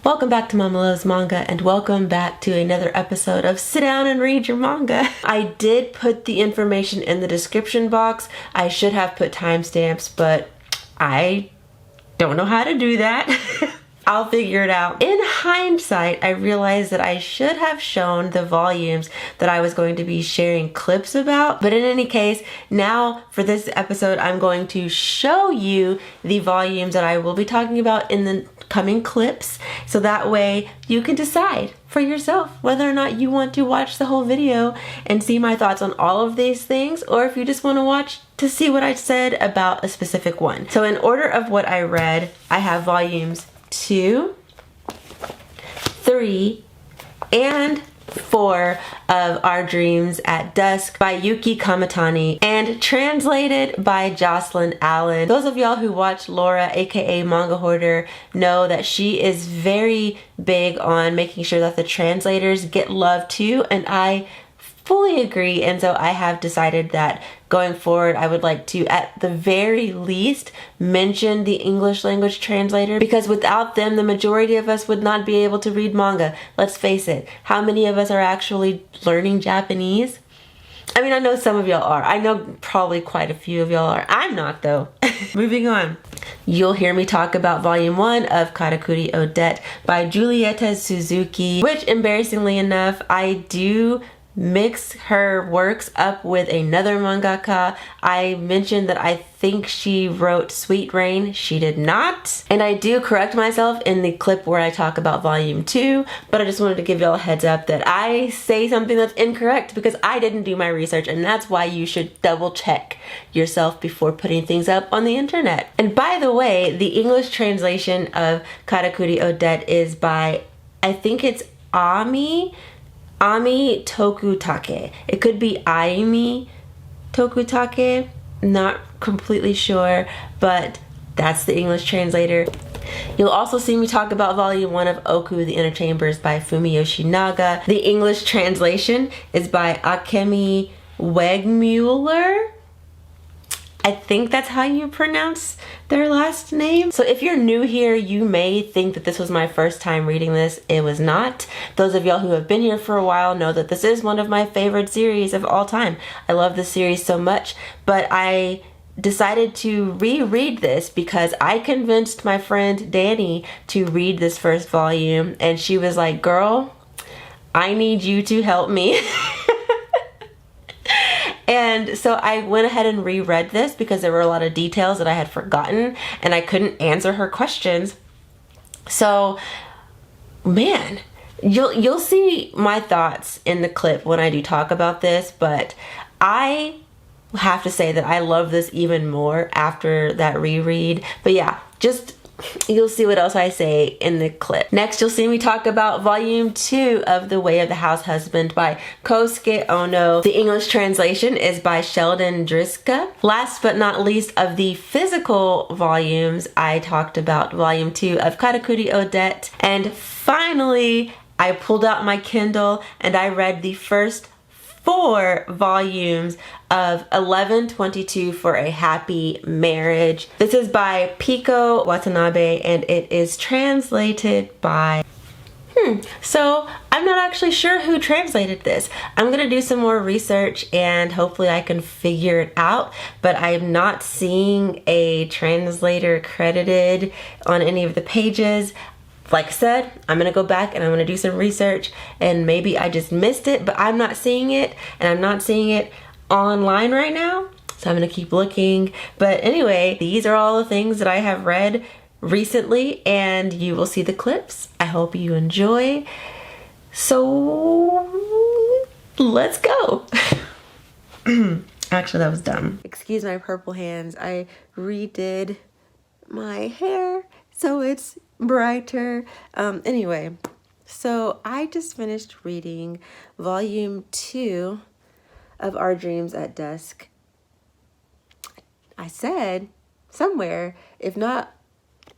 Welcome back to Mama Loves Manga, and welcome back to another episode of Sit Down and Read Your Manga. I did put the information in the description box. I should have put timestamps, but I don't know how to do that. I'll figure it out. In hindsight, I realized that I should have shown the volumes that I was going to be sharing clips about. But in any case, now for this episode, I'm going to show you the volumes that I will be talking about in the coming clips. So that way you can decide for yourself whether or not you want to watch the whole video and see my thoughts on all of these things, or if you just want to watch to see what I said about a specific one. So in order of what I read, I have volumes 2, 3, and 4 of Our Dreams at Dusk by Yuki Kamatani and translated by Jocelyn Allen. Those of y'all who watch Laura, aka Manga Hoarder, know that she is very big on making sure that the translators get love too, and I fully agree. And so I have decided that going forward I would like to at the very least mention the English language translator, because without them the majority of us would not be able to read manga. Let's face it, how many of us are actually learning Japanese? I mean, I know some of y'all are. I know probably quite a few of y'all are. I'm not though. Moving on. You'll hear me talk about volume 1 of Karakuri Odette by Julieta Suzuki, which embarrassingly enough I do mix her works up with another mangaka. I mentioned that I think she wrote Sweet Rain. She did not. And I do correct myself in the clip where I talk about volume 2, but I just wanted to give y'all a heads up that I say something that's incorrect because I didn't do my research, and that's why you should double check yourself before putting things up on the internet. And by the way, the English translation of Karakuri Odette is by, I think it's Ami Tokutake. It could be Aimi Tokutake, not completely sure, but that's the English translator. You'll also see me talk about volume 1 of Ooku, The Inner Chambers by Fumiyoshi Naga. The English translation is by Akemi Wegmuller. I think that's how you pronounce their last name. So if you're new here, you may think that this was my first time reading this. It was not. Those of y'all who have been here for a while know that this is one of my favorite series of all time. I love this series so much, but I decided to reread this because I convinced my friend Danny to read this first volume, and she was like, girl, I need you to help me. And so I went ahead and reread this because there were a lot of details that I had forgotten and I couldn't answer her questions. So, man, you'll see my thoughts in the clip when I do talk about this, but I have to say that I love this even more after that reread. But yeah, you'll see what else I say in the clip. Next, you'll see me talk about volume 2 of The Way of the Househusband by Kosuke Ono. The English translation is by Sheldon Driska. Last but not least of the physical volumes, I talked about volume 2 of Karakuri Odette. And finally, I pulled out my Kindle and I read the first 4 volumes of 1122 for a Happy Marriage. This is by Piko Watanabe and it is translated by so I'm not actually sure who translated this. I'm gonna do some more research and hopefully I can figure it out, but I'm not seeing a translator credited on any of the pages. Like I said, I'm gonna go back and I'm gonna do some research, and maybe I just missed it, but I'm not seeing it, and I'm not seeing it online right now, so I'm gonna keep looking. But anyway, these are all the things that I have read recently, and you will see the clips. I hope you enjoy. So let's go. Actually, that was dumb. Excuse my purple hands. I redid my hair so it's brighter. Anyway, so I just finished reading volume 2 of Our Dreams at Dusk. I said somewhere, if not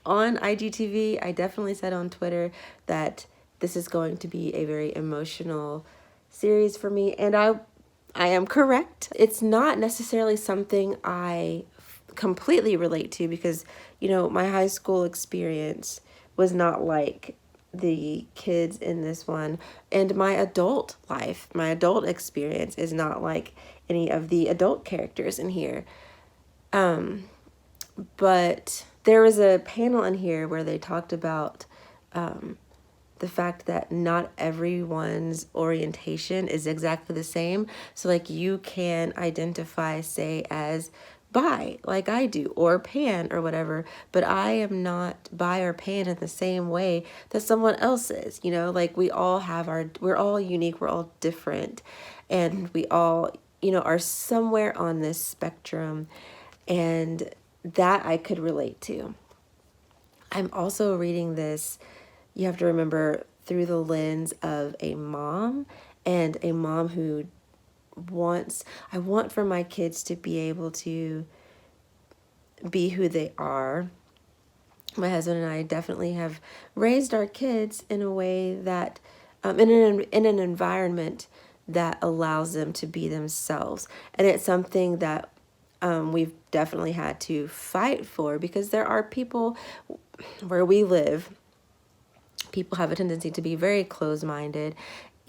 on IGTV, I definitely said on Twitter that this is going to be a very emotional series for me, and I am correct. It's not necessarily something I completely relate to because, you know, my high school experience was not like the kids in this one, and my adult life, my adult experience is not like any of the adult characters in here. But there was a panel in here where they talked about the fact that not everyone's orientation is exactly the same. So like you can identify, say, as bi, like I do, or pan or whatever, but I am not bi or pan in the same way that someone else is, you know, like we all have we're all unique, we're all different, and we all, you know, are somewhere on this spectrum, and that I could relate to. I'm also reading this, you have to remember, through the lens of a mom, and a mom who I want for my kids to be able to be who they are. My husband and I definitely have raised our kids in a way that, in an environment that allows them to be themselves. And it's something that we've definitely had to fight for, because there are people where we live, people have a tendency to be very closed-minded.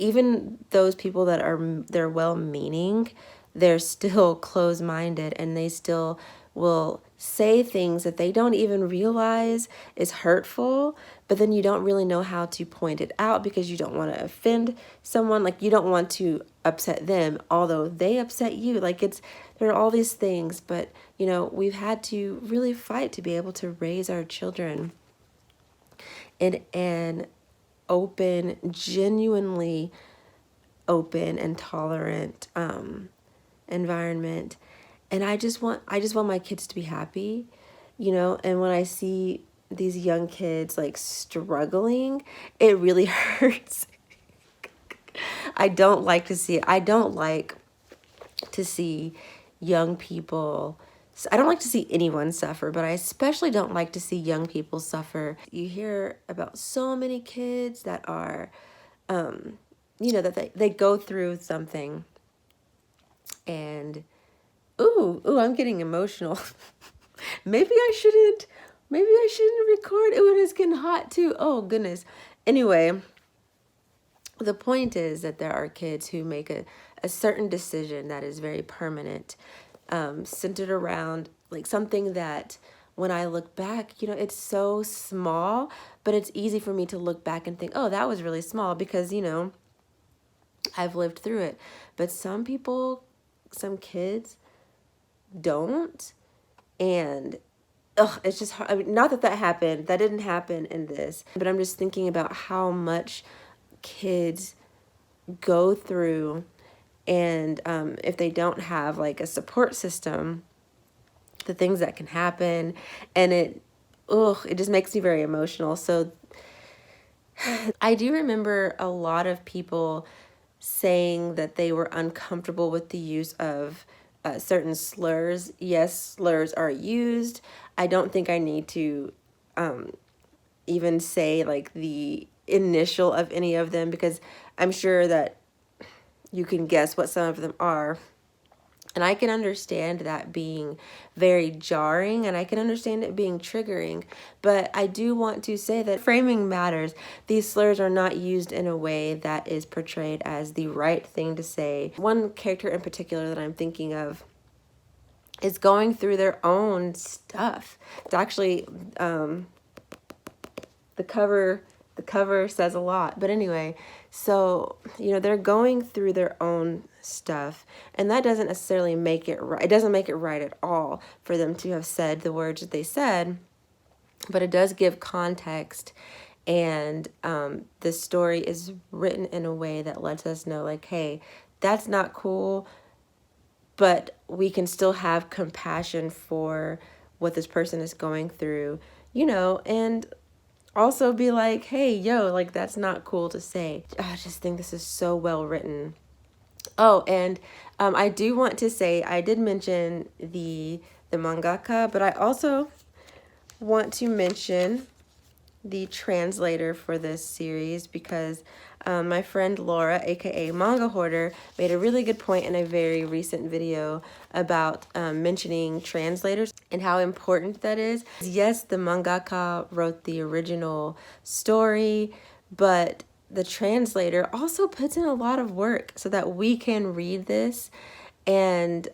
Even those people that they're well-meaning, they're still closed-minded, and they still will say things that they don't even realize is hurtful, but then you don't really know how to point it out because you don't want to offend someone. Like, you don't want to upset them, although they upset you. Like, there are all these things, but, you know, we've had to really fight to be able to raise our children in an open, genuinely open and tolerant environment. And I just want my kids to be happy, you know. And when I see these young kids like struggling, it really hurts. I don't like to see young people. I don't like to see anyone suffer, but I especially don't like to see young people suffer. You hear about so many kids that are, you know, that they go through something, and ooh, I'm getting emotional. Maybe I shouldn't record. Ooh, it is getting hot too. Oh, goodness. Anyway, the point is that there are kids who make a certain decision that is very permanent, centered around like something that when I look back, you know, it's so small, but it's easy for me to look back and think, oh, that was really small because, you know, I've lived through it. But some people, some kids don't. And it's just hard. I mean, not that happened. That didn't happen in this. But I'm just thinking about how much kids go through, and if they don't have like a support system, the things that can happen, and it just makes me very emotional. So I do remember a lot of people saying that they were uncomfortable with the use of certain slurs. Yes, slurs are used. I don't think I need to even say like the initial of any of them, because I'm sure that you can guess what some of them are. And I can understand that being very jarring, and I can understand it being triggering. But I do want to say that framing matters. These slurs are not used in a way that is portrayed as the right thing to say. One character in particular that I'm thinking of is going through their own stuff. It's actually, the cover says a lot. But anyway, so, you know, they're going through their own stuff, and that doesn't necessarily make it right. It doesn't make it right at all for them to have said the words that they said, but it does give context, and the story is written in a way that lets us know, like, hey, that's not cool, but we can still have compassion for what this person is going through, you know, and also be like, hey, yo, like, that's not cool to say. I just think this is so well written. Oh, and I do want to say, I did mention the mangaka, but I also want to mention the translator for this series because my friend Laura, aka Manga Hoarder, made a really good point in a very recent video about mentioning translators and how important that is. Yes, the mangaka wrote the original story, but the translator also puts in a lot of work so that we can read this and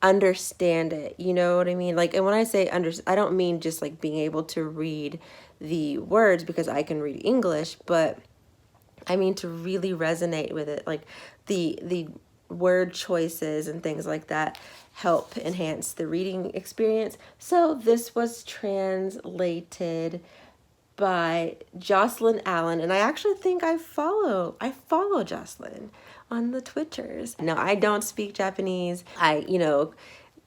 understand it. You know what I mean? Like, and when I say I don't mean just like being able to read the words because I can read English, but I mean to really resonate with it. Like the word choices and things like that help enhance the reading experience. So this was translated by Jocelyn Allen, and I actually think I follow Jocelyn on the Twitters. Now, I don't speak Japanese. I,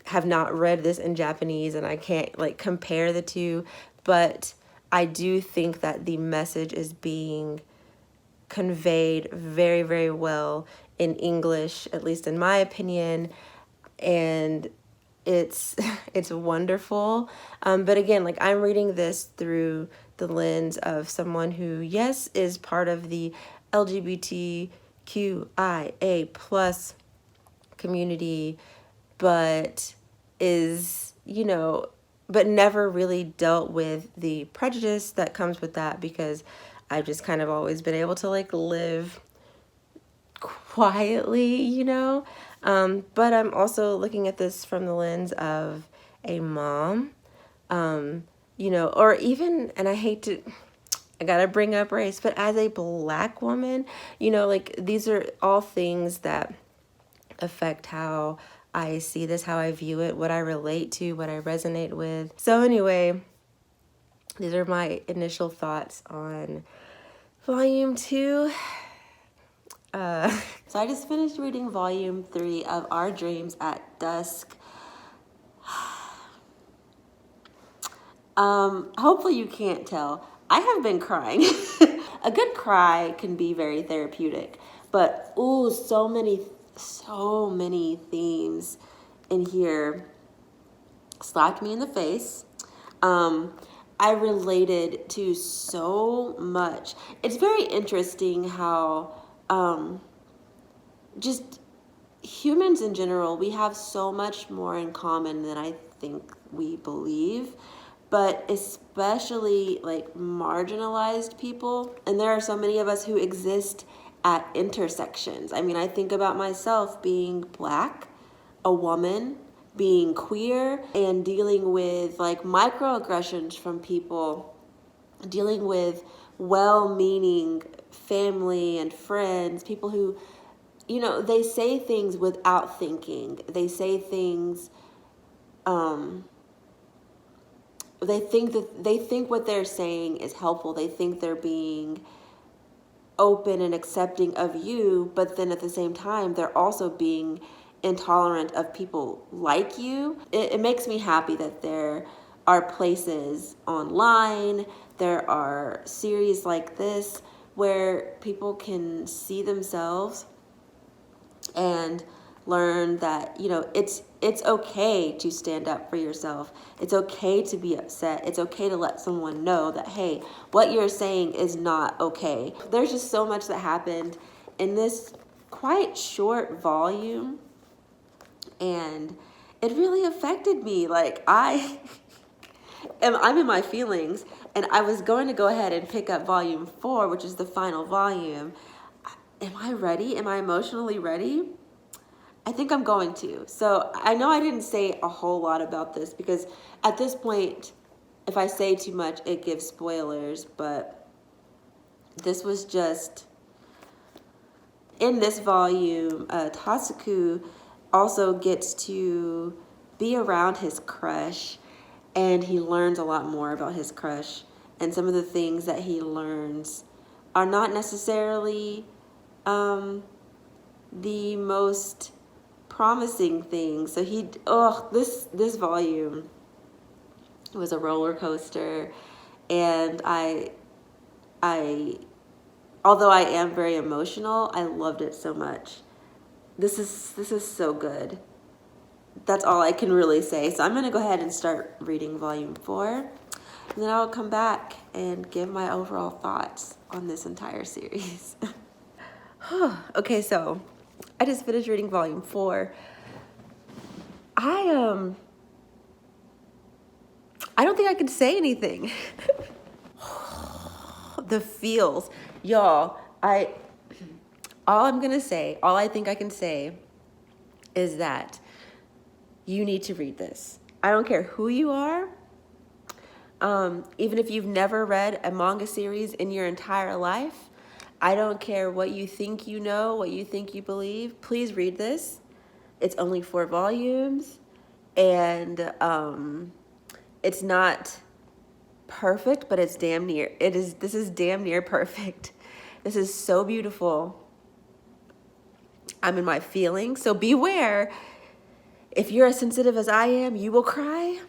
have not read this in Japanese, and I can't like compare the two, but I do think that the message is being conveyed very, very well in English, at least in my opinion, and it's wonderful. But again, like, I'm reading this through the lens of someone who, yes, is part of the LGBTQIA plus community, but is, but never really dealt with the prejudice that comes with that, because I've just kind of always been able to like live quietly, but I'm also looking at this from the lens of a mom, or even, and I gotta bring up race, but as a Black woman, like, these are all things that affect how I see this, how I view it, what I relate to, what I resonate with. So anyway, these are my initial thoughts on volume 2. So I just finished reading volume 3 of Our Dreams at Dusk. Hopefully you can't tell. I have been crying. A good cry can be very therapeutic, but ooh, so many themes in here slapped me in the face. I related to so much. It's very interesting how just humans in general, we have so much more in common than I think we believe, but especially like marginalized people. And there are so many of us who exist at intersections. I mean, I think about myself being Black, a woman, being queer, and dealing with like microaggressions from people, dealing with well-meaning family and friends, people who, they say things without thinking. They say things, they think what they're saying is helpful. They think they're being open and accepting of you, but then at the same time, they're also being intolerant of people like you. It makes me happy that there are places online, there are series like this where people can see themselves and learn that, it's okay to stand up for yourself. It's okay to be upset. It's okay to let someone know that, hey, what you're saying is not okay. There's just so much that happened in this quite short volume, and it really affected me. Like, I'm in my feelings, and I was going to go ahead and pick up volume 4, which is the final volume. Am I ready? Am I emotionally ready? I think I'm going to. So I know I didn't say a whole lot about this, because at this point, if I say too much, it gives spoilers, but this was just, in this volume, Tasuku also gets to be around his crush, and he learns a lot more about his crush, and some of the things that he learns are not necessarily the most promising things. So this volume was a roller coaster, and I although I am very emotional, I loved it so much. This is so good. That's all I can really say. So I'm going to go ahead and start reading volume 4. And then I'll come back and give my overall thoughts on this entire series. Okay, so I just finished reading volume 4. I don't think I can say anything. The feels, y'all. All I think I can say is that you need to read this. I don't care who you are. Even if you've never read a manga series in your entire life, I don't care what you think you know, what you think you believe. Please read this. It's only 4 volumes, and it's not perfect, but it's damn near. This is damn near perfect. This is so beautiful. I'm in my feelings, so beware. If you're as sensitive as I am, you will cry.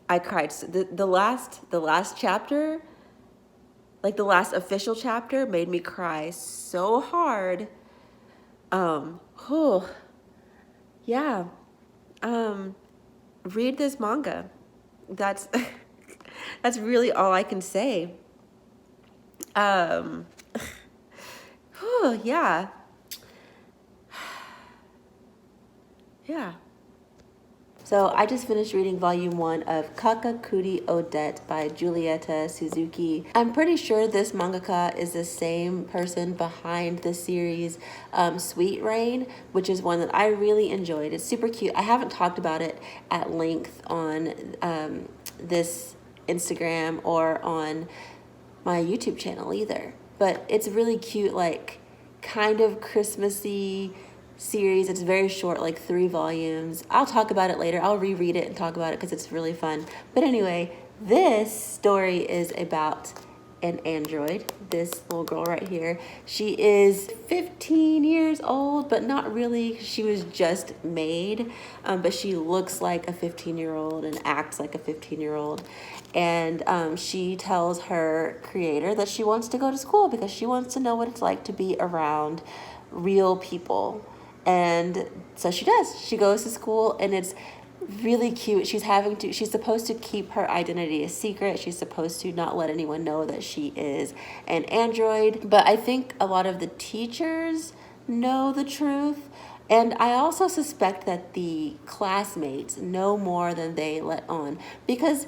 I cried. The last chapter, like the last official chapter, made me cry so hard. Yeah. Read this manga. That's that's really all I can say. Yeah. Yeah. So I just finished reading volume 1 of Karakuri Odette by Julieta Suzuki. I'm pretty sure this mangaka is the same person behind the series Sweet Rain, which is one that I really enjoyed. It's super cute. I haven't talked about it at length on this Instagram or on my YouTube channel either. But it's really cute, like kind of Christmassy series. It's very short, like 3 volumes. I'll talk about it later. I'll reread it and talk about it because it's really fun. But anyway, this story is about an android, this little girl right here. She is 15 years old, but not really. She was just made, but she looks like a 15-year-old and acts like a 15-year-old. And she tells her creator that she wants to go to school because she wants to know what it's like to be around real people. And so she does. She goes to school, and it's really cute. She's supposed to keep her identity a secret. She's supposed to not let anyone know that she is an android. But I think a lot of the teachers know the truth. And I also suspect that the classmates know more than they let on. Because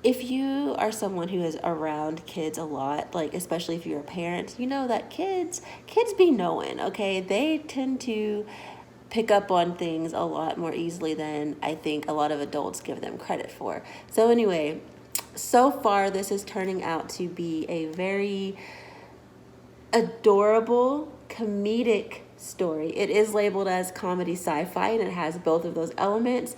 if you are someone who is around kids a lot, like especially if you're a parent, you know that kids be knowing, okay? They tend to pick up on things a lot more easily than I think a lot of adults give them credit for. So anyway, so far this is turning out to be a very adorable, comedic story. It is labeled as comedy sci-fi, and it has both of those elements,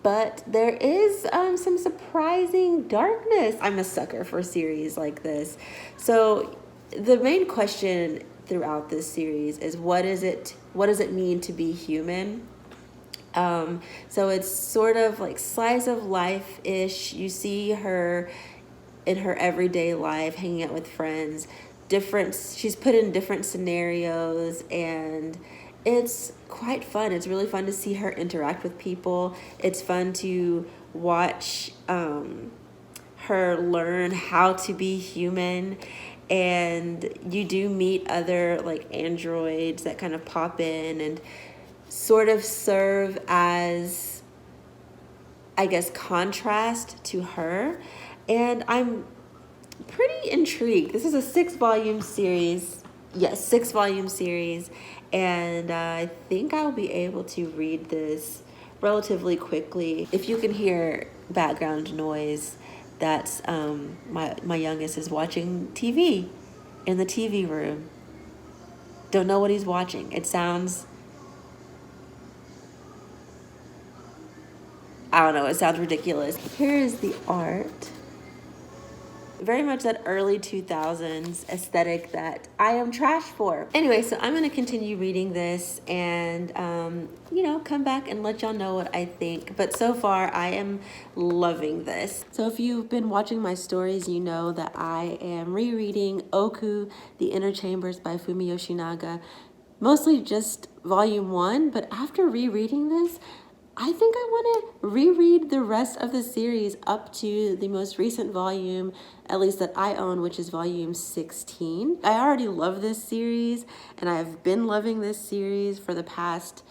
but there is some surprising darkness. I'm a sucker for series like this. So the main question throughout this series is what does it mean to be human? So it's sort of like slice of life-ish. You see her in her everyday life, hanging out with friends. She's put in different scenarios, and it's quite fun. It's really fun to see her interact with people. It's fun to watch her learn how to be human. And you do meet other like androids that kind of pop in and sort of serve as, I guess, contrast to her. And I'm pretty intrigued. This is a 6-volume series. Yes, 6-volume series. And I think I'll be able to read this relatively quickly. If you can hear background noise, that's my youngest is watching TV in the TV room. Don't know what he's watching. It sounds, I don't know, it sounds ridiculous. Here is the art. Very much that early 2000s aesthetic that I am trash for. Anyway, so I'm going to continue reading this and, come back and let y'all know what I think. But so far, I am loving this. So if you've been watching my stories, you know that I am rereading Ooku, The Inner Chambers by Fumi Yoshinaga. Mostly just volume 1, but after rereading this, I think I want to reread the rest of the series up to the most recent volume, at least that I own, which is volume 16. I already love this series, and I've been loving this series for the past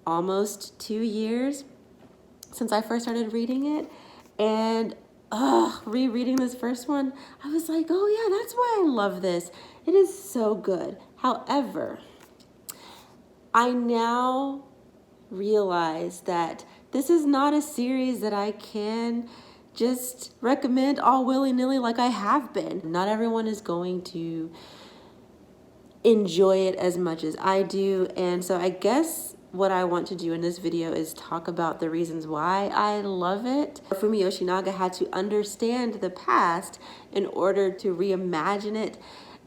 almost 2 years since I first started reading it. And rereading this first one, I was like, oh yeah, that's why I love this. It is so good. However, I now realize that this is not a series that I can just recommend all willy-nilly like I have been. Not everyone is going to enjoy it as much as I do, and so I guess what I want to do in this video is talk about the reasons why I love it. Fumi Yoshinaga had to understand the past in order to reimagine it,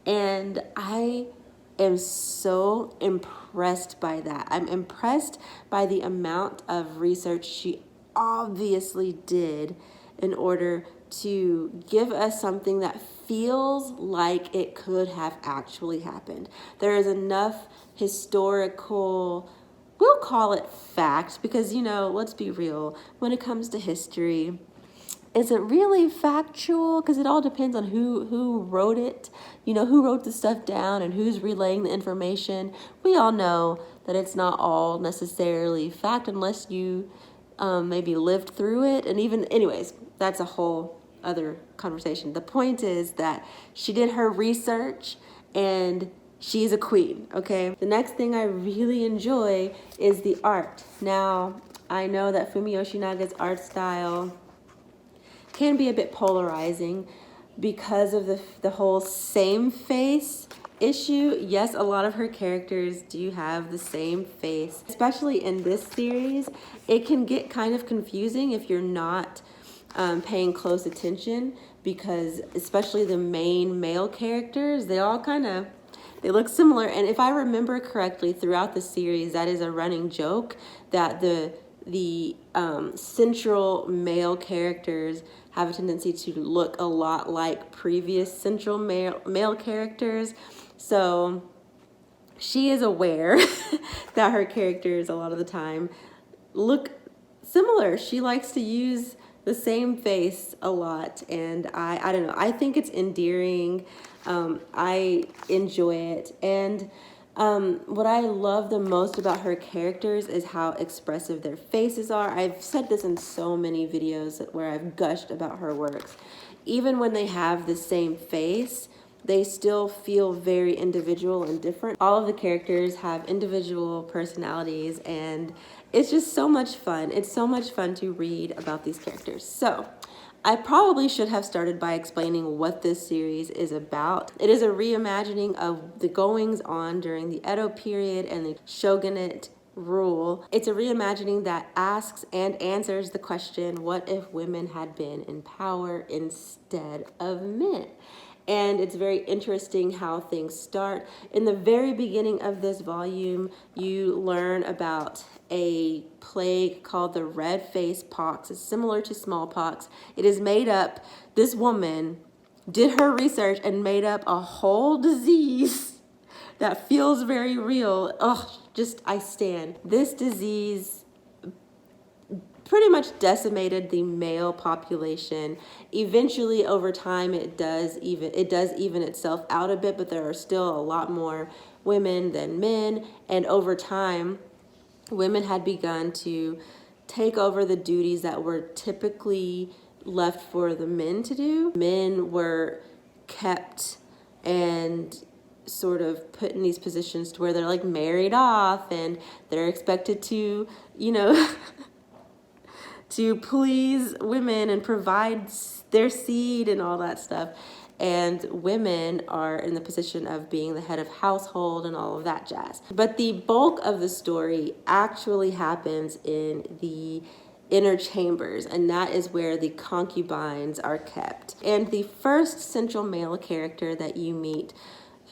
and I am so impressed by that. I'm impressed by the amount of research she obviously did in order to give us something that feels like it could have actually happened. There is enough historical, we'll call it fact, because, you know, let's be real, when it comes to history, is it really factual? Because it all depends on who wrote it, you know, who wrote the stuff down and who's relaying the information. We all know that it's not all necessarily fact unless you maybe lived through it. And even, anyways, that's a whole other conversation. The point is that she did her research and she's a queen, okay? The next thing I really enjoy is the art. Now, I know that Fumi Yoshinaga's art style can be a bit polarizing because of the whole same face issue. Yes, a lot of her characters do have the same face, especially in this series. It can get kind of confusing if you're not paying close attention, because especially the main male characters, they all they look similar. And if I remember correctly, throughout the series, that is a running joke that the central male characters have a tendency to look a lot like previous central male characters. So she is aware that her characters a lot of the time look similar. She likes to use the same face a lot, and I don't know, I think it's endearing. I enjoy it, and what I love the most about her characters is how expressive their faces are. I've said this in so many videos where I've gushed about her works. Even when they have the same face, they still feel very individual and different. All of the characters have individual personalities, and it's just so much fun. It's so much fun to read about these characters. So I probably should have started by explaining what this series is about. It is a reimagining of the goings on during the Edo period and the shogunate rule. It's a reimagining that asks and answers the question, what if women had been in power instead of men? And it's very interesting how things start. In the very beginning of this volume, you learn about a plague called the red face pox. It's similar to smallpox. It is made up, this woman did her research and made up a whole disease that feels very real. Oh, just I stand. This disease pretty much decimated the male population. Eventually, over time, it does even itself out a bit, but there are still a lot more women than men. And over time, women had begun to take over the duties that were typically left for the men to do. Men were kept and sort of put in these positions to where they're like married off, and they're expected to, you know, to please women and provide their seed and all that stuff. And women are in the position of being the head of household and all of that jazz. But the bulk of the story actually happens in the inner chambers, and that is where the concubines are kept. And the first central male character that you meet,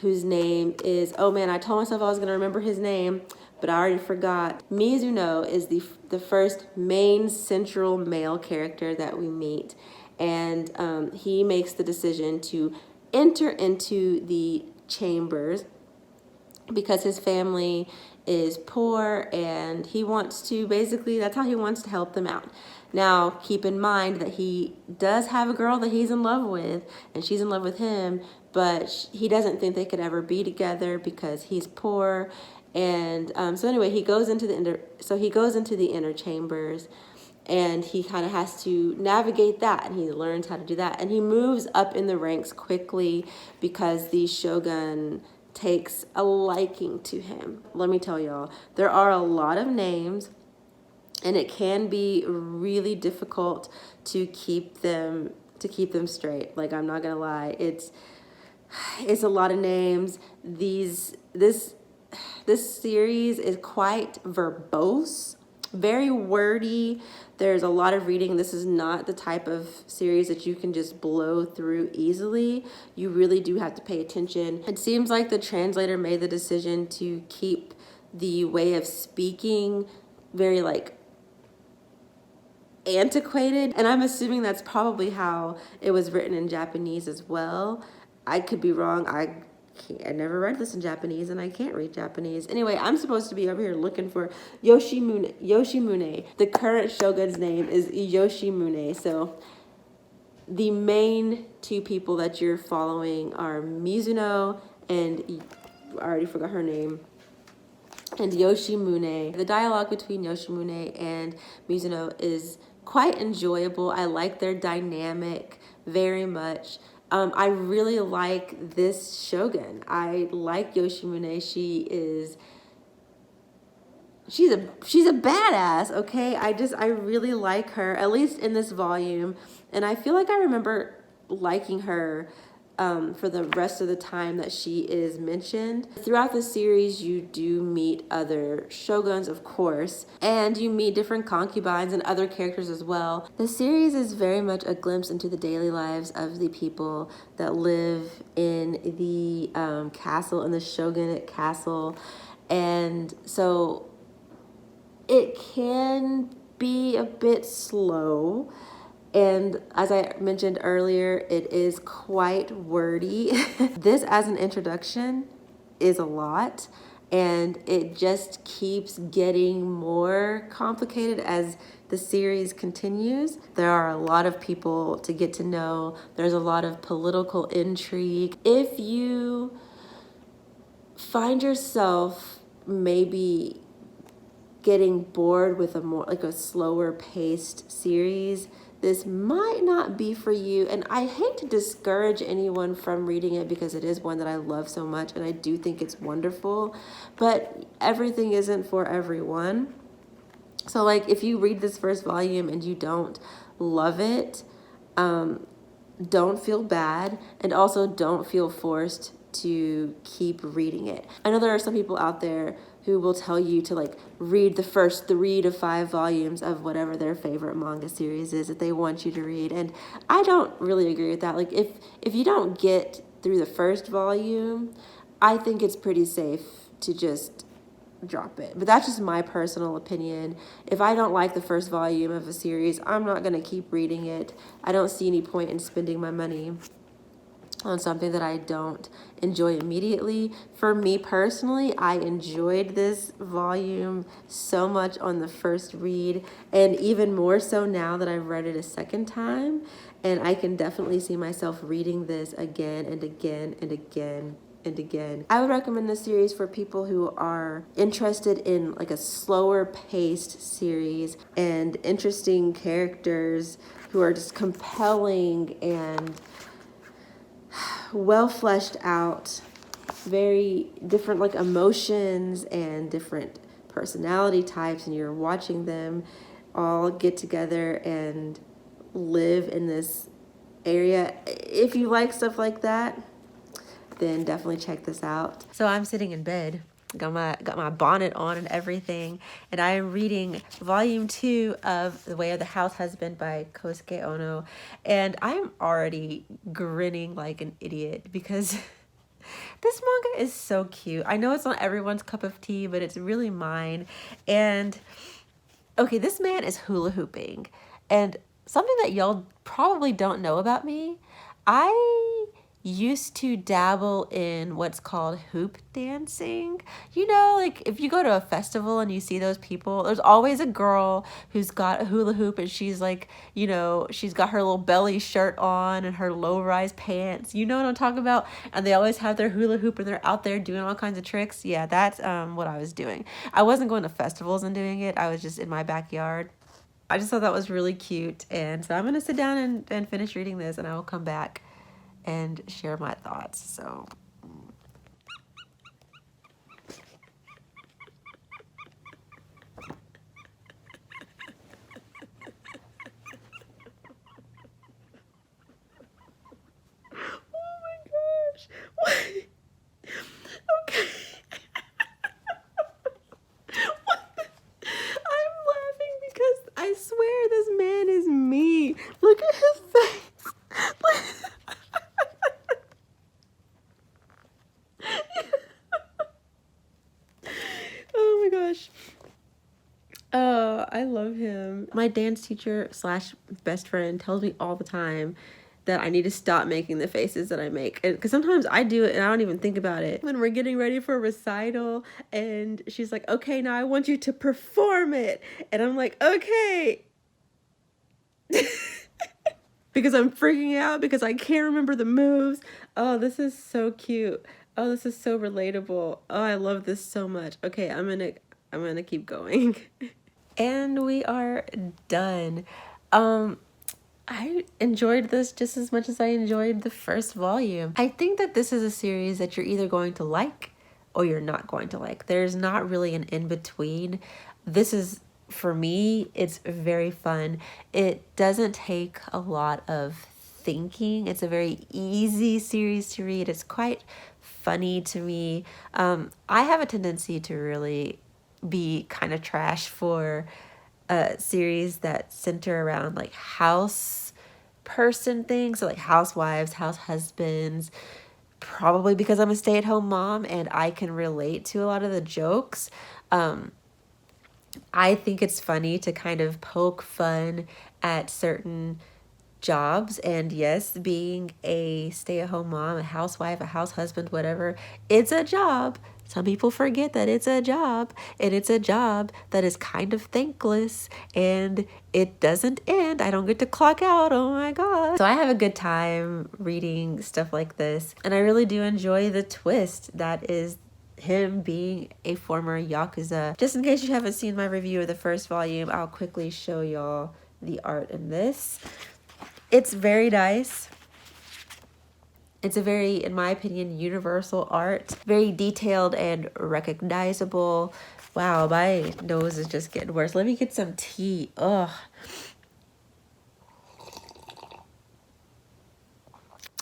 whose name is, oh man, I told myself I was gonna remember his name, but I already forgot. Mizuno is the first main central male character that we meet. And he makes the decision to enter into the chambers because his family is poor, and he wants to, basically, that's how he wants to help them out. Now, keep in mind that he does have a girl that he's in love with, and she's in love with him, but he doesn't think they could ever be together because he's poor. And so anyway, he goes into the inner chambers, and he kind of has to navigate that, and he learns how to do that, and he moves up in the ranks quickly because the shogun takes a liking to him. Let me tell y'all, there are a lot of names, and it can be really difficult to keep them straight. Like, I'm not gonna lie, it's a lot of names. This series is quite verbose, very wordy. There's a lot of reading. This is not the type of series that you can just blow through easily. You really do have to pay attention. It seems like the translator made the decision to keep the way of speaking very like antiquated, and I'm assuming that's probably how it was written in Japanese as well. I could be wrong. I never read this in Japanese, and I can't read Japanese. Anyway, I'm supposed to be over here looking for Yoshimune. The current shogun's name is Yoshimune. So the main two people that you're following are Mizuno and I already forgot her name, and Yoshimune. The dialogue between Yoshimune and Mizuno is quite enjoyable. I like their dynamic very much. I really like this shogun. I like Yoshimune. She's a badass, okay? I really like her, at least in this volume. And I feel like I remember liking her for the rest of the time that she is mentioned. Throughout the series, you do meet other shoguns, of course, and you meet different concubines and other characters as well. The series is very much a glimpse into the daily lives of the people that live in the castle, in the shogunate castle. And so it can be a bit slow. And as I mentioned earlier, it is quite wordy. This as an introduction is a lot, and it just keeps getting more complicated as the series continues. There are a lot of people to get to know. There's a lot of political intrigue. If you find yourself maybe getting bored with a more like a slower paced series, this might not be for you. And I hate to discourage anyone from reading it because it is one that I love so much and I do think it's wonderful, but everything isn't for everyone. So like if you read this first volume and you don't love it, don't feel bad, and also don't feel forced to keep reading it. I know there are some people out there who will tell you to like read the first 3 to 5 volumes of whatever their favorite manga series is that they want you to read, and I don't really agree with that. Like if you don't get through the first volume, I think it's pretty safe to just drop it. But that's just my personal opinion. If I don't like the first volume of a series, I'm not going to keep reading it. I don't see any point in spending my money on something that I don't enjoy immediately. For me personally, I enjoyed this volume so much on the first read, and even more so now that I've read it a second time, and I can definitely see myself reading this again and again and again and again. I would recommend this series for people who are interested in like a slower paced series and interesting characters who are just compelling and well fleshed out, very different like emotions and different personality types, and you're watching them all get together and live in this area. If you like stuff like that, then definitely check this out. So I'm sitting in bed, got my bonnet on and everything, and I am reading volume 2 of The Way of the Househusband by Kosuke Ono, and I'm already grinning like an idiot because this manga is so cute. I know it's not everyone's cup of tea, but it's really mine. And okay, this man is hula hooping, and something that y'all probably don't know about me, I used to dabble in what's called hoop dancing. You know, like if you go to a festival and you see those people, there's always a girl who's got a hula hoop and she's like, you know, she's got her little belly shirt on and her low-rise pants. You know what I'm talking about? And they always have their hula hoop and they're out there doing all kinds of tricks. Yeah, that's what I was doing. I wasn't going to festivals and doing it. I was just in my backyard. I just thought that was really cute. And so I'm going to sit down and finish reading this and I will come back and share my thoughts. So oh my gosh. What? Okay. I'm laughing because I swear this man is me. Look at his face. Oh my gosh. Oh, I love him. My dance teacher slash best friend tells me all the time that I need to stop making the faces that I make. Because sometimes I do it and I don't even think about it. When we're getting ready for a recital and she's like, okay, now I want you to perform it. And I'm like, okay. Because I'm freaking out because I can't remember the moves. Oh, this is so cute. Oh, this is so relatable. Oh, I love this so much. Okay, I'm gonna keep going. And we are done. I enjoyed this just as much as I enjoyed the first volume. I think that this is a series that you're either going to like or you're not going to like. There's not really an in-between. This is, for me, it's very fun. It doesn't take a lot of thinking. It's a very easy series to read. It's quite funny to me. I have a tendency to really be kind of trash for series that center around like house person things, so like housewives, house husbands, probably because I'm a stay-at-home mom and I can relate to a lot of the jokes. I think it's funny to kind of poke fun at certain jobs, and yes, being a stay-at-home mom, a housewife, a house husband, whatever, it's a job. Some people forget that it's a job, and it's a job that is kind of thankless, and it doesn't end. I don't get to clock out. Oh my god. So I have a good time reading stuff like this, and I really do enjoy the twist that is him being a former Yakuza. Just in case you haven't seen my review of the first volume, I'll quickly show y'all the art in this. It's very nice. It's a very, in my opinion, universal art. Very detailed and recognizable. Wow, my nose is just getting worse. Let me get some tea. Ugh.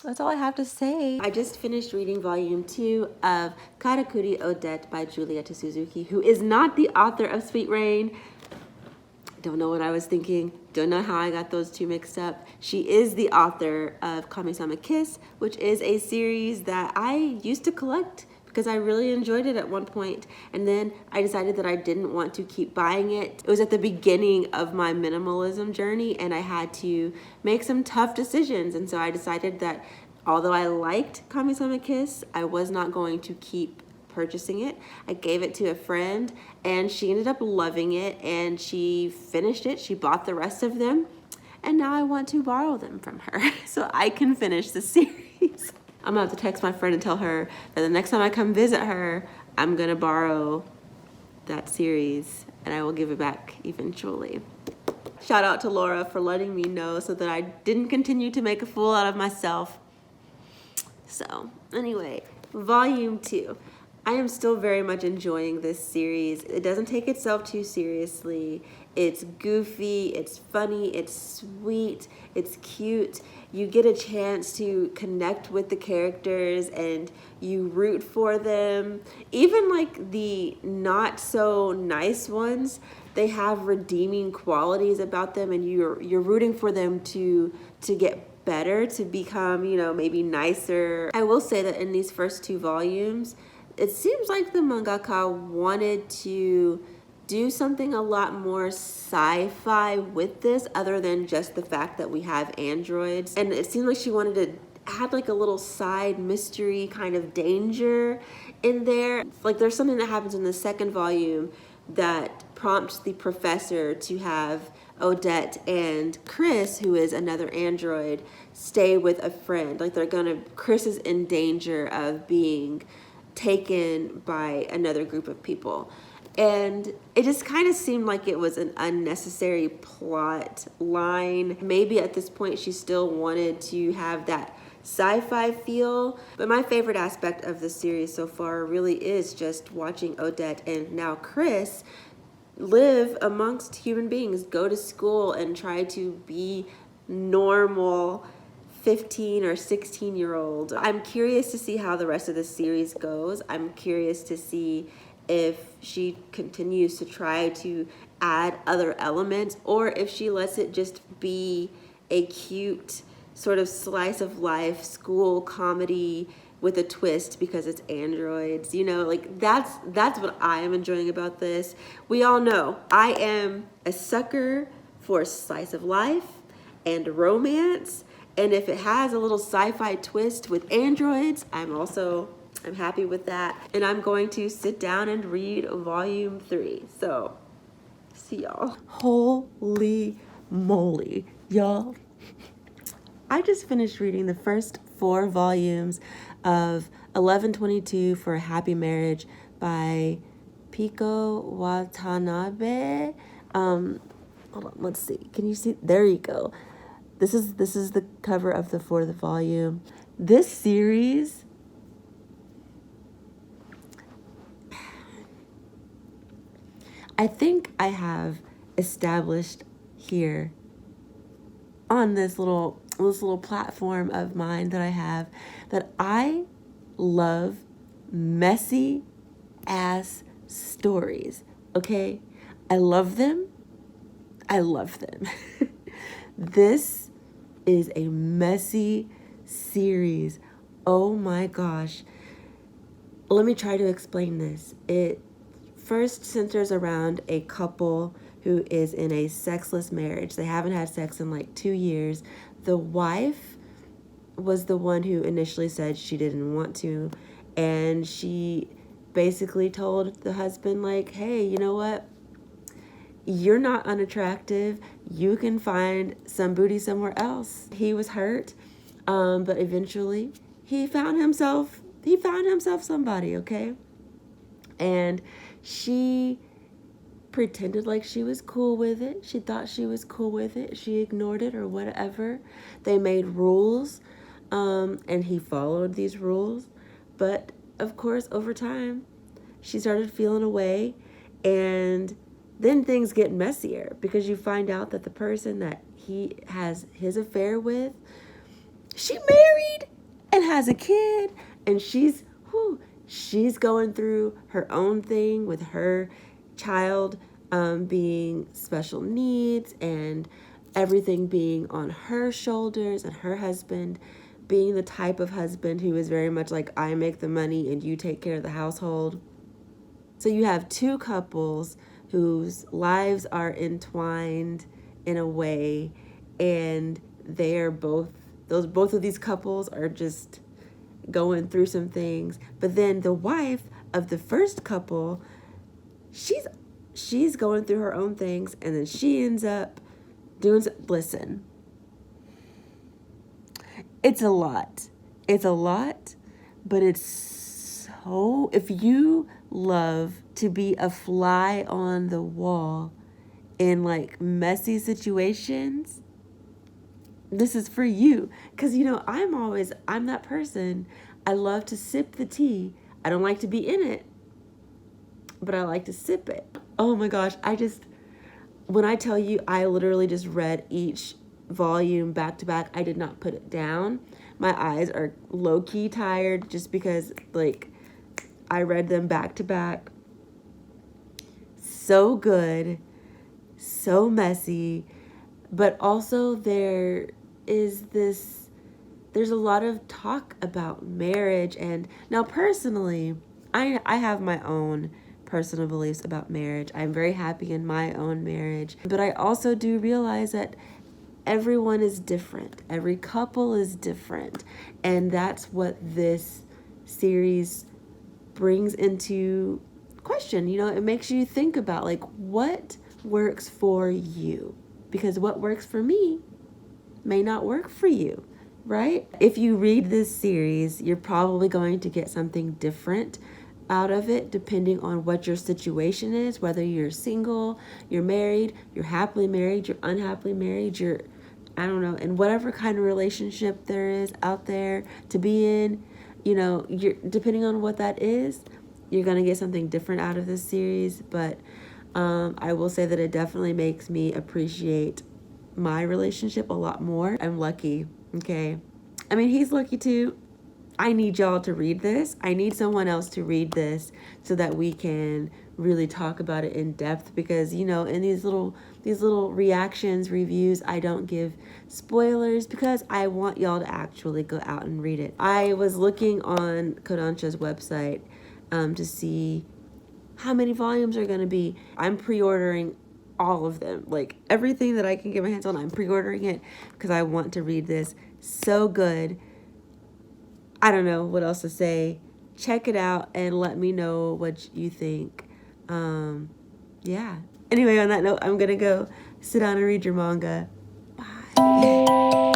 That's all I have to say. I just finished reading volume 2 of Karakuri Odette by Julieta Suzuki, who is not the author of Sweet Rain. Don't know what I was thinking. Don't know how I got those two mixed up. She is the author of Kami-sama Kiss, which is a series that I used to collect because I really enjoyed it at one point. And then I decided that I didn't want to keep buying it. It was at the beginning of my minimalism journey and I had to make some tough decisions. And so I decided that although I liked Kami-sama Kiss, I was not going to keep purchasing it. I gave it to a friend and she ended up loving it and she finished it. She bought the rest of them and now I want to borrow them from her so I can finish the series. I'm gonna have to text my friend and tell her that the next time I come visit her, I'm gonna borrow that series and I will give it back eventually. Shout out to Laura for letting me know so that I didn't continue to make a fool out of myself. So anyway, volume 2. I am still very much enjoying this series. It doesn't take itself too seriously. It's goofy, it's funny, it's sweet, it's cute. You get a chance to connect with the characters and you root for them. Even like the not so nice ones, they have redeeming qualities about them and you're rooting for them to get better, to become, you know, maybe nicer. I will say that in these first 2 volumes, it seems like the mangaka wanted to do something a lot more sci-fi with this other than just the fact that we have androids. And it seemed like she wanted to add like a little side mystery kind of danger in there. Like there's something that happens in the second volume that prompts the professor to have Odette and Chris, who is another android, stay with a friend. Like Chris is in danger of being taken by another group of people. And it just kind of seemed like it was an unnecessary plot line. Maybe at this point she still wanted to have that sci-fi feel. But my favorite aspect of the series so far really is just watching Odette and now Chris live amongst human beings, go to school and try to be normal 15 or 16-year-old. I'm curious to see how the rest of the series goes. I'm curious to see if she continues to try to add other elements or if she lets it just be a cute sort of slice of life school comedy with a twist because it's androids. You know, like that's what I am enjoying about this. We all know I am a sucker for slice of life and romance, and if it has a little sci-fi twist with androids, I'm happy with that. And I'm going to sit down and read volume 3. So, see y'all. Holy moly, y'all. I just finished reading the first 4 volumes of 1122 for a Happy Marriage by Piko Watanabe. Hold on, let's see. Can you see? There you go. This is the cover of the 4th volume. This series, I think I have established here on this little platform of mine that I have that I love messy ass stories. Okay? I love them. This is a messy series. Oh my gosh. Let me try to explain this. It first centers around a couple who is in a sexless marriage. They haven't had sex in like 2 years. The wife was the one who initially said she didn't want to, and she basically told the husband, like, hey, you know what? You're not unattractive. You can find some booty somewhere else. He was hurt, but eventually he found himself somebody, okay? And she pretended like she was cool with it. She thought she was cool with it. She ignored it or whatever. They made rules, and he followed these rules. But of course, over time, she started feeling away, and then things get messier because you find out that the person that he has his affair with, she married and has a kid, and she's going through her own thing with her child being special needs and everything being on her shoulders, and her husband being the type of husband who is very much like, I make the money and you take care of the household. So you have 2 couples whose lives are entwined in a way, and they are both of these couples are just going through some things. But then the wife of the first couple, she's going through her own things, and then she ends up doing listen. It's a lot, but it's so, if you love to be a fly on the wall in like messy situations, this is for you. Because, you know, I'm that person. I love to sip the tea. I don't like to be in it, but I like to sip it. Oh my gosh. When I tell you, I literally just read each volume back to back. I did not put it down. My eyes are low-key tired just because, like, I read them back to back. So good, so messy, but also there's a lot of talk about marriage. And now personally, I have my own personal beliefs about marriage. I'm very happy in my own marriage, but I also do realize that everyone is different. Every couple is different. And that's what this series brings into question. You know, it makes you think about like what works for you, because what works for me may not work for you, right? If you read this series, you're probably going to get something different out of it depending on what your situation is, whether you're single, you're married, you're happily married, you're unhappily married, you're, I don't know, in whatever kind of relationship there is out there to be in, you know, you're depending on what that is, you're going to get something different out of this series. But I will say that it definitely makes me appreciate my relationship a lot more. I'm lucky, okay? I mean, he's lucky too. I need y'all to read this. I need someone else to read this so that we can really talk about it in depth, because you know, in these little reactions, reviews, I don't give spoilers because I want y'all to actually go out and read it. I was looking on Kodansha's website to see how many volumes are going to be. I'm pre-ordering all of them. Like everything that I can get my hands on, I'm pre-ordering it because I want to read this. So good. I don't know what else to say. Check it out and let me know what you think. Yeah. Anyway, on that note, I'm going to go sit down and read your manga. Bye.